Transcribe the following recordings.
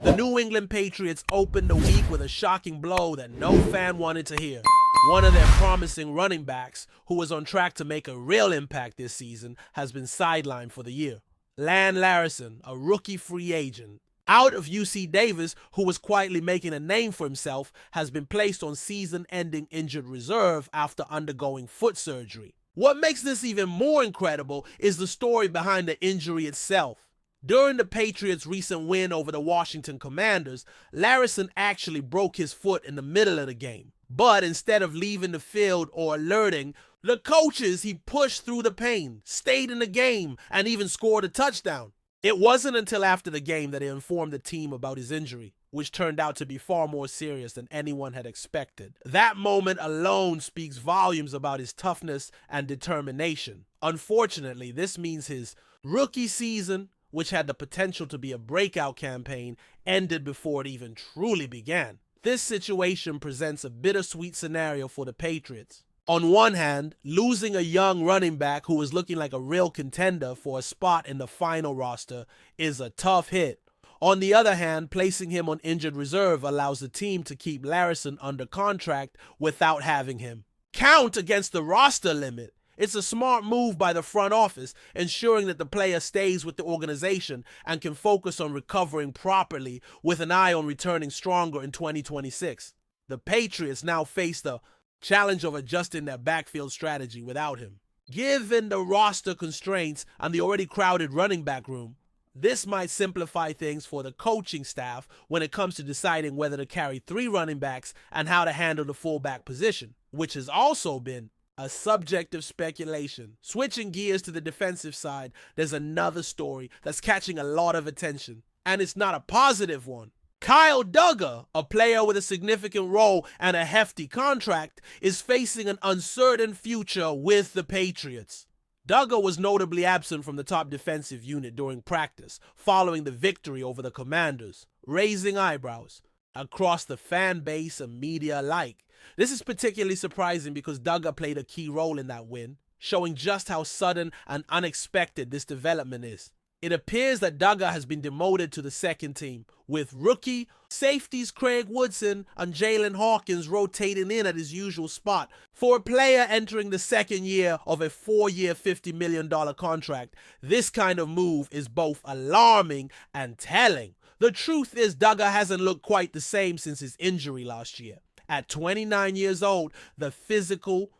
The New England Patriots opened the week with a shocking blow that no fan wanted to hear. One of their promising running backs, who was on track to make a real impact this season, has been sidelined for the year. Lan Larrison, a rookie free agent, out of UC Davis, who was quietly making a name for himself, has been placed on season-ending injured reserve after undergoing foot surgery. What makes this even more incredible is the story behind the injury itself. During the Patriots' recent win over the Washington Commanders, Larrison actually broke his foot in the middle of the game. But instead of leaving the field or alerting the coaches, he pushed through the pain, stayed in the game, and even scored a touchdown. It wasn't until after the game that he informed the team about his injury, which turned out to be far more serious than anyone had expected. That moment alone speaks volumes about his toughness and determination. Unfortunately, this means his rookie season, which had the potential to be a breakout campaign, ended before it even truly began. This situation presents a bittersweet scenario for the Patriots. On one hand, losing a young running back who is looking like a real contender for a spot in the final roster is a tough hit. On the other hand, placing him on injured reserve allows the team to keep Larrison under contract without having him count against the roster limit. It's a smart move by the front office, ensuring that the player stays with the organization and can focus on recovering properly with an eye on returning stronger in 2026. The Patriots now face the challenge of adjusting their backfield strategy without him. Given the roster constraints and the already crowded running back room, this might simplify things for the coaching staff when it comes to deciding whether to carry 3 running backs and how to handle the fullback position, which has also been a subject of speculation. Switching gears to the defensive side, there's another story that's catching a lot of attention, and it's not a positive one. Kyle Duggar, a player with a significant role and a hefty contract, is facing an uncertain future with the Patriots. Duggar was notably absent from the top defensive unit during practice following the victory over the Commanders, raising eyebrows across the fan base and media alike. This is particularly surprising because Duggar played a key role in that win, showing just how sudden and unexpected this development is. It appears that Duggar has been demoted to the second team, with rookie safeties Craig Woodson and Jalen Hawkins rotating in at his usual spot. For a player entering the second year of a 4-year, $50 million contract, this kind of move is both alarming and telling. The truth is Duggar hasn't looked quite the same since his injury last year. At 29 years old, the physical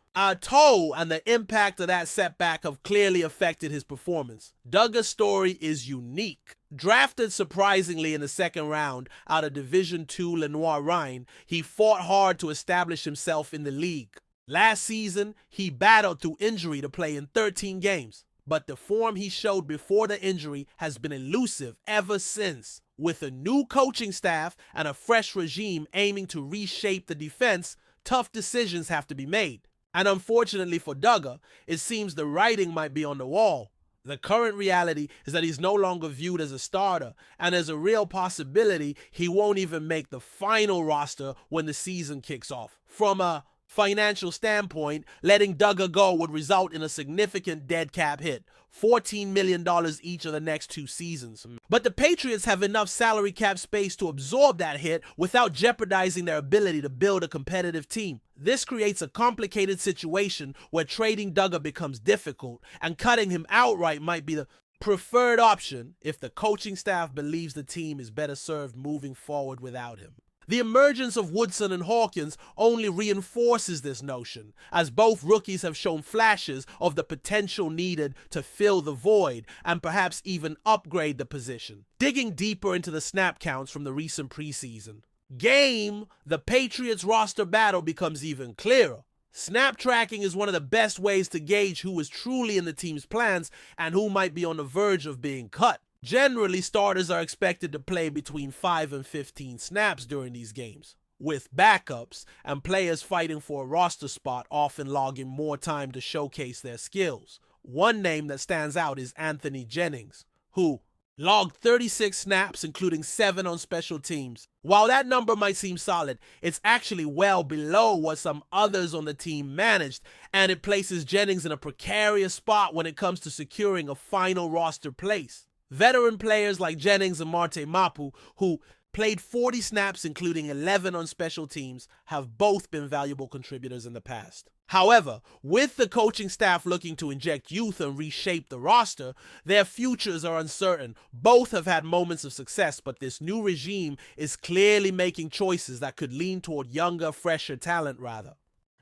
toll and the impact of that setback have clearly affected his performance. Duggar's story is unique. Drafted surprisingly in the second round out of Division II Lenoir Rhine, he fought hard to establish himself in the league. Last season, he battled through injury to play in 13 games, but the form he showed before the injury has been elusive ever since. With a new coaching staff and a fresh regime aiming to reshape the defense, tough decisions have to be made. And unfortunately for Duggar, it seems the writing might be on the wall. The current reality is that he's no longer viewed as a starter, and there's a real possibility he won't even make the final roster when the season kicks off. From a financial standpoint, letting Duggar go would result in a significant dead cap hit, $14 million each of the next 2 seasons. But the Patriots have enough salary cap space to absorb that hit without jeopardizing their ability to build a competitive team. This creates a complicated situation where trading Duggar becomes difficult, and cutting him outright might be the preferred option if the coaching staff believes the team is better served moving forward without him. The emergence of Woodson and Hawkins only reinforces this notion, as both rookies have shown flashes of the potential needed to fill the void and perhaps even upgrade the position. Digging deeper into the snap counts from the recent preseason game, the Patriots roster battle becomes even clearer. Snap tracking is one of the best ways to gauge who is truly in the team's plans and who might be on the verge of being cut. Generally, starters are expected to play between 5 and 15 snaps during these games, with backups and players fighting for a roster spot often logging more time to showcase their skills. One name that stands out is Anthony Jennings, who logged 36 snaps, including 7 on special teams. While that number might seem solid, it's actually well below what some others on the team managed, and it places Jennings in a precarious spot when it comes to securing a final roster place. Veteran players like Jennings and Marte Mapu, who played 40 snaps including 11 on special teams, have both been valuable contributors in the past. However, with the coaching staff looking to inject youth and reshape the roster, their futures are uncertain. Both have had moments of success, but this new regime is clearly making choices that could lean toward younger, fresher talent rather.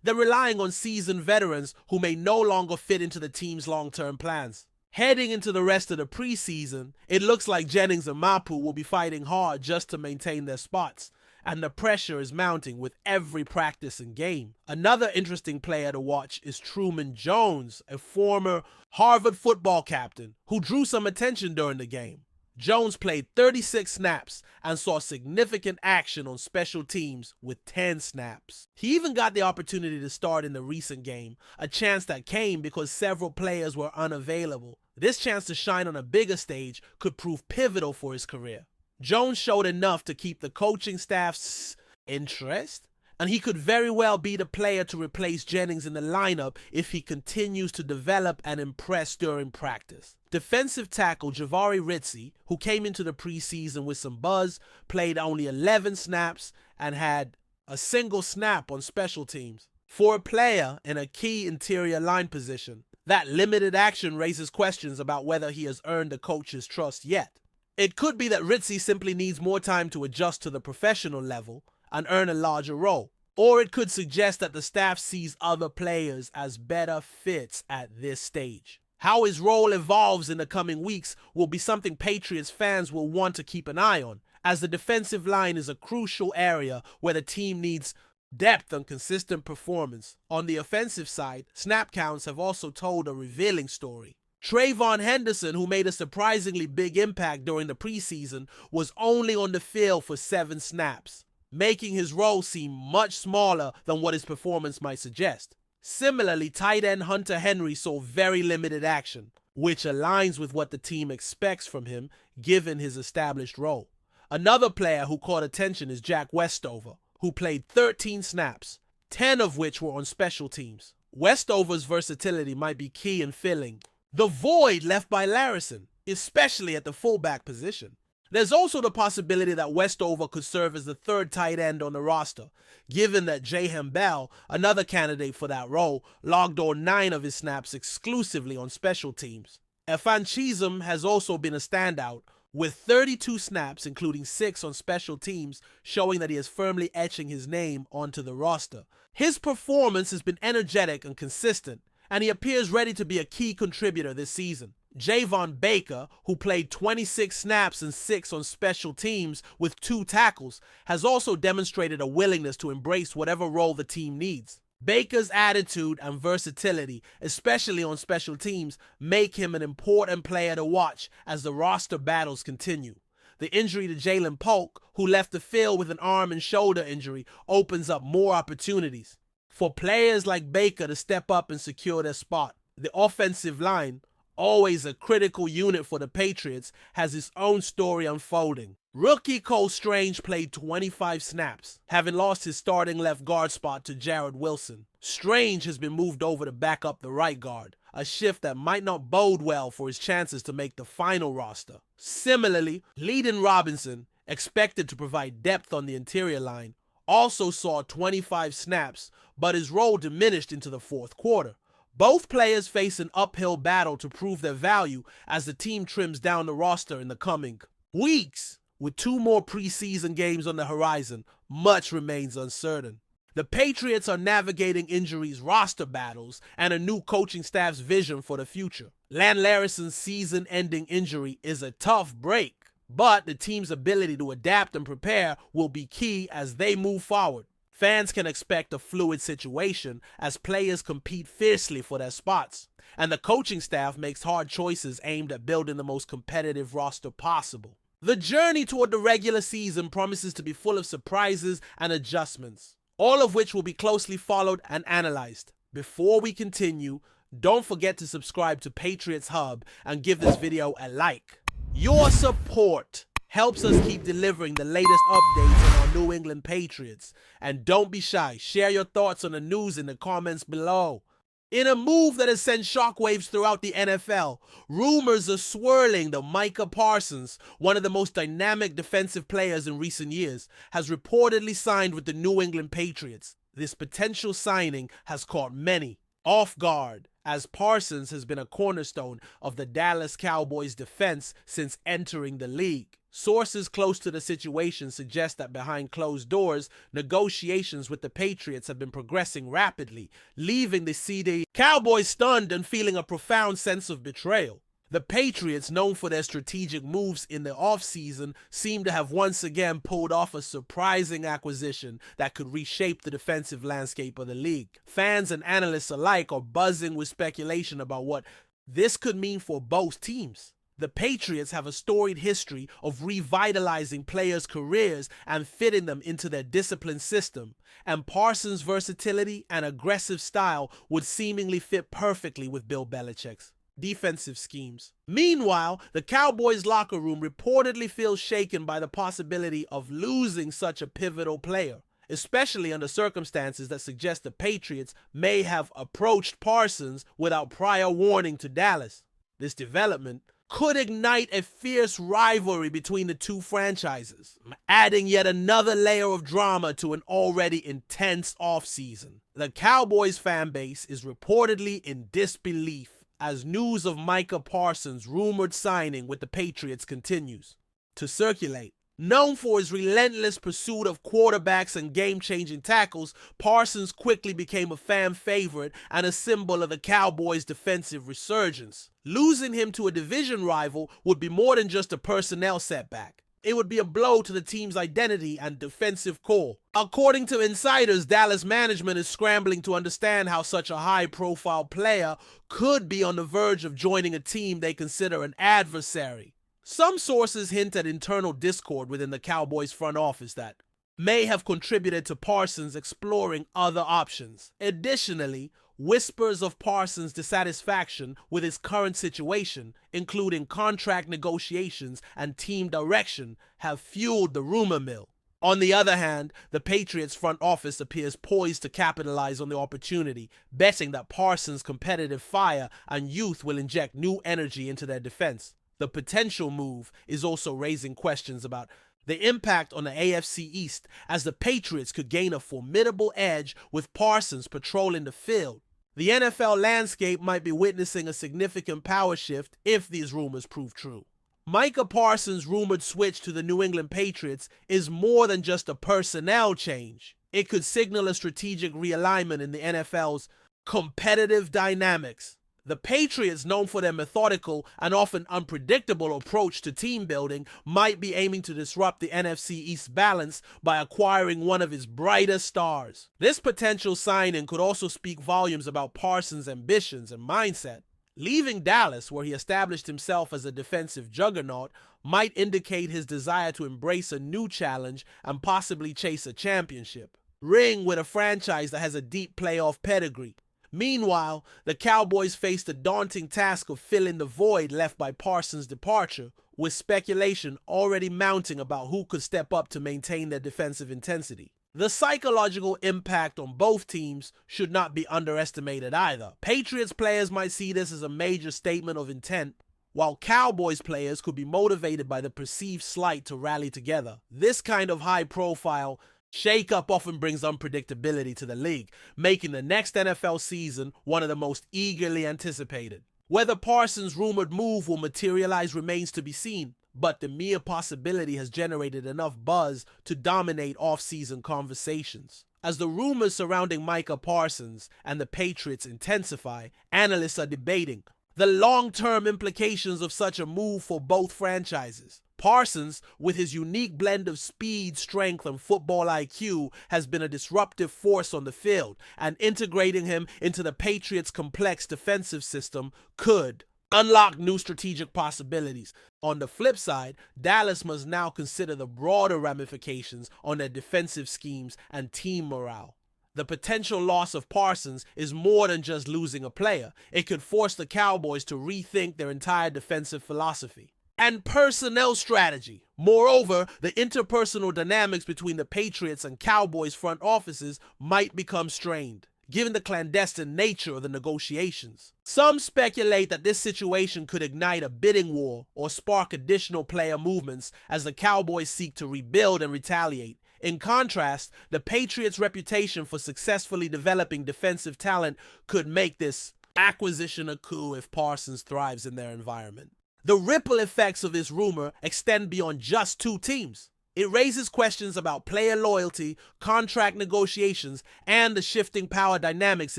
They're relying on seasoned veterans who may no longer fit into the team's long-term plans. Heading into the rest of the preseason, it looks like Jennings and Mapu will be fighting hard just to maintain their spots, and the pressure is mounting with every practice and game. Another interesting player to watch is Truman Jones, a former Harvard football captain who drew some attention during the game. Jones played 36 snaps and saw significant action on special teams with 10 snaps. He even got the opportunity to start in the recent game, a chance that came because several players were unavailable. This chance to shine on a bigger stage could prove pivotal for his career. Jones showed enough to keep the coaching staff's interest, and he could very well be the player to replace Jennings in the lineup if he continues to develop and impress during practice. Defensive tackle Javari Ritzy, who came into the preseason with some buzz, played only 11 snaps and had a single snap on special teams. For a player in a key interior line position, that limited action raises questions about whether he has earned the coach's trust yet. It could be that Ritzy simply needs more time to adjust to the professional level and earn a larger role. Or it could suggest that the staff sees other players as better fits at this stage. How his role evolves in the coming weeks will be something Patriots fans will want to keep an eye on, as the defensive line is a crucial area where the team needs depth and consistent performance. On the offensive side, snap counts have also told a revealing story. Trayvon Henderson, who made a surprisingly big impact during the preseason, was only on the field for 7 snaps, making his role seem much smaller than what his performance might suggest. Similarly, tight end Hunter Henry saw very limited action, which aligns with what the team expects from him given his established role. Another player who caught attention is Jack Westover, who played 13 snaps, 10 of which were on special teams. Westover's versatility might be key in filling the void left by Larison, especially at the fullback position. There's also the possibility that Westover could serve as the third tight end on the roster, given that Jahem Bell, another candidate for that role, logged on 9 of his snaps exclusively on special teams. Efan Chisholm has also been a standout, with 32 snaps, including 6 on special teams, showing that he is firmly etching his name onto the roster. His performance has been energetic and consistent, and he appears ready to be a key contributor this season. Javon Baker, who played 26 snaps and 6 on special teams with 2 tackles, has also demonstrated a willingness to embrace whatever role the team needs. Baker's attitude and versatility, especially on special teams, make him an important player to watch as the roster battles continue. The injury to Jalen Polk, who left the field with an arm and shoulder injury, opens up more opportunities for players like Baker to step up and secure their spot. The offensive line, always a critical unit for the Patriots, has its own story unfolding. Rookie Cole Strange played 25 snaps, having lost his starting left guard spot to Jared Wilson. Strange has been moved over to back up the right guard, a shift that might not bode well for his chances to make the final roster. Similarly, Leedon Robinson, expected to provide depth on the interior line, also saw 25 snaps, but his role diminished into the fourth quarter. Both players face an uphill battle to prove their value as the team trims down the roster in the coming weeks. With 2 more preseason games on the horizon, much remains uncertain. The Patriots are navigating injuries, roster battles, and a new coaching staff's vision for the future. Lan Larison's season-ending injury is a tough break, but the team's ability to adapt and prepare will be key as they move forward. Fans can expect a fluid situation as players compete fiercely for their spots, and the coaching staff makes hard choices aimed at building the most competitive roster possible. The journey toward the regular season promises to be full of surprises and adjustments, all of which will be closely followed and analyzed. Before we continue, don't forget to subscribe to Patriots Hub and give this video a like. Your support helps us keep delivering the latest updates on our New England Patriots. And don't be shy, share your thoughts on the news in the comments below. In a move that has sent shockwaves throughout the NFL, rumors are swirling that MICAH Parsons, one of the most dynamic defensive players in recent years, has reportedly signed with the New England Patriots. This potential signing has caught many off guard, as Parsons has been a cornerstone of the Dallas Cowboys defense since entering the league. Sources close to the situation suggest that behind closed doors, negotiations with the Patriots have been progressing rapidly, leaving the Cowboys stunned and feeling a profound sense of betrayal. The Patriots, known for their strategic moves in the offseason, seem to have once again pulled off a surprising acquisition that could reshape the defensive landscape of the league. Fans and analysts alike are buzzing with speculation about what this could mean for both teams. The Patriots have a storied history of revitalizing players' careers and fitting them into their disciplined system, and Parsons' versatility and aggressive style would seemingly fit perfectly with Bill Belichick's defensive schemes. Meanwhile, the Cowboys' locker room reportedly feels shaken by the possibility of losing such a pivotal player, especially under circumstances that suggest the Patriots may have approached Parsons without prior warning to Dallas. This development could ignite a fierce rivalry between the two franchises, adding yet another layer of drama to an already intense offseason. The Cowboys fan base is reportedly in disbelief as news of MICAH Parsons' rumored signing with the Patriots continues to circulate. Known for his relentless pursuit of quarterbacks and game-changing tackles, Parsons quickly became a fan favorite and a symbol of the Cowboys' defensive resurgence. Losing him to a division rival would be more than just a personnel setback. It would be a blow to the team's identity and defensive core. According to insiders, Dallas management is scrambling to understand how such a high-profile player could be on the verge of joining a team they consider an adversary. Some sources hint at internal discord within the Cowboys front office that may have contributed to Parsons exploring other options. Additionally, whispers of Parsons' dissatisfaction with his current situation, including contract negotiations and team direction, have fueled the rumor mill. On the other hand, the Patriots front office appears poised to capitalize on the opportunity, betting that Parsons' competitive fire and youth will inject new energy into their defense. The potential move is also raising questions about the impact on the AFC East, as the Patriots could gain a formidable edge with Parsons patrolling the field. The NFL landscape might be witnessing a significant power shift if these rumors prove true. MICAH Parsons' rumored switch to the New England Patriots is more than just a personnel change. It could signal a strategic realignment in the NFL's competitive dynamics. The Patriots, known for their methodical and often unpredictable approach to team building, might be aiming to disrupt the NFC East balance by acquiring one of its brightest stars. This potential signing could also speak volumes about Parsons' ambitions and mindset. Leaving Dallas, where he established himself as a defensive juggernaut, might indicate his desire to embrace a new challenge and possibly chase a championship ring with a franchise that has a deep playoff pedigree. Meanwhile, the Cowboys face the daunting task of filling the void left by Parsons' departure, with speculation already mounting about who could step up to maintain their defensive intensity. The psychological impact on both teams should not be underestimated either. Patriots players might see this as a major statement of intent, while Cowboys players could be motivated by the perceived slight to rally together. This kind of high-profile shake-up often brings unpredictability to the league, making the next NFL season one of the most eagerly anticipated. Whether Parsons' rumored move will materialize remains to be seen, but the mere possibility has generated enough buzz to dominate off-season conversations. As the rumors surrounding MICAH Parsons and the Patriots intensify, analysts are debating the long-term implications of such a move for both franchises. Parsons, with his unique blend of speed, strength, and football IQ, has been a disruptive force on the field, and integrating him into the Patriots' complex defensive system could unlock new strategic possibilities. On the flip side, Dallas must now consider the broader ramifications on their defensive schemes and team morale. The potential loss of Parsons is more than just losing a player. It could force the Cowboys to rethink their entire defensive philosophy and personnel strategy. Moreover, the interpersonal dynamics between the Patriots and Cowboys front offices might become strained. given the clandestine nature of the negotiations. Some speculate that this situation could ignite a bidding war or spark additional player movements as the Cowboys seek to rebuild and retaliate. In contrast, the Patriots' reputation for successfully developing defensive talent could make this acquisition a coup if Parsons thrives in their environment. The ripple effects of this rumor extend beyond just two teams. It raises questions about player loyalty, contract negotiations, and the shifting power dynamics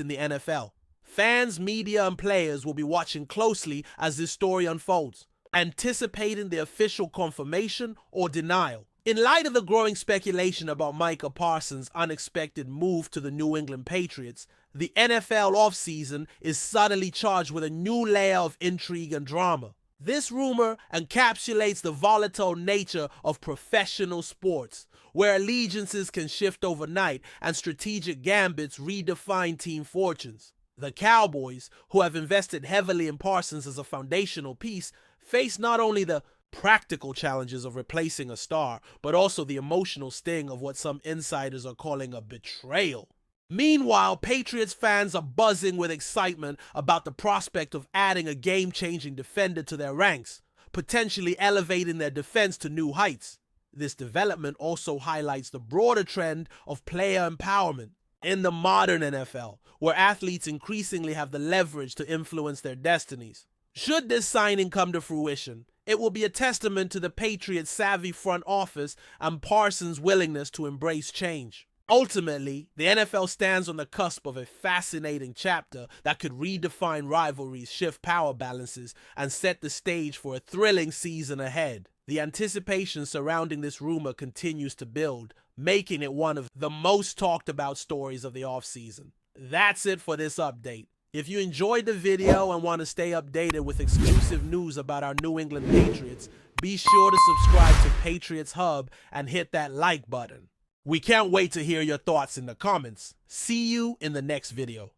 in the NFL. Fans, media, and players will be watching closely as this story unfolds, anticipating the official confirmation or denial. In light of the growing speculation about MICAH Parsons' unexpected move to the New England Patriots, the NFL offseason is subtly charged with a new layer of intrigue and drama. This rumor encapsulates the volatile nature of professional sports, where allegiances can shift overnight and strategic gambits redefine team fortunes. The Cowboys, who have invested heavily in Parsons as a foundational piece, face not only the practical challenges of replacing a star, but also the emotional sting of what some insiders are calling a betrayal. Meanwhile, Patriots fans are buzzing with excitement about the prospect of adding a game-changing defender to their ranks, potentially elevating their defense to new heights. This development also highlights the broader trend of player empowerment in the modern NFL, where athletes increasingly have the leverage to influence their destinies. Should this signing come to fruition, it will be a testament to the Patriots' savvy front office and Parsons' willingness to embrace change. Ultimately, the NFL stands on the cusp of a fascinating chapter that could redefine rivalries, shift power balances, and set the stage for a thrilling season ahead. The anticipation surrounding this rumor continues to build, making it one of the most talked about stories of the offseason. That's it for this update. If you enjoyed the video and want to stay updated with exclusive news about our New England Patriots, be sure to subscribe to Patriots Hub and hit that like button. We can't wait to hear your thoughts in the comments. See you in the next video.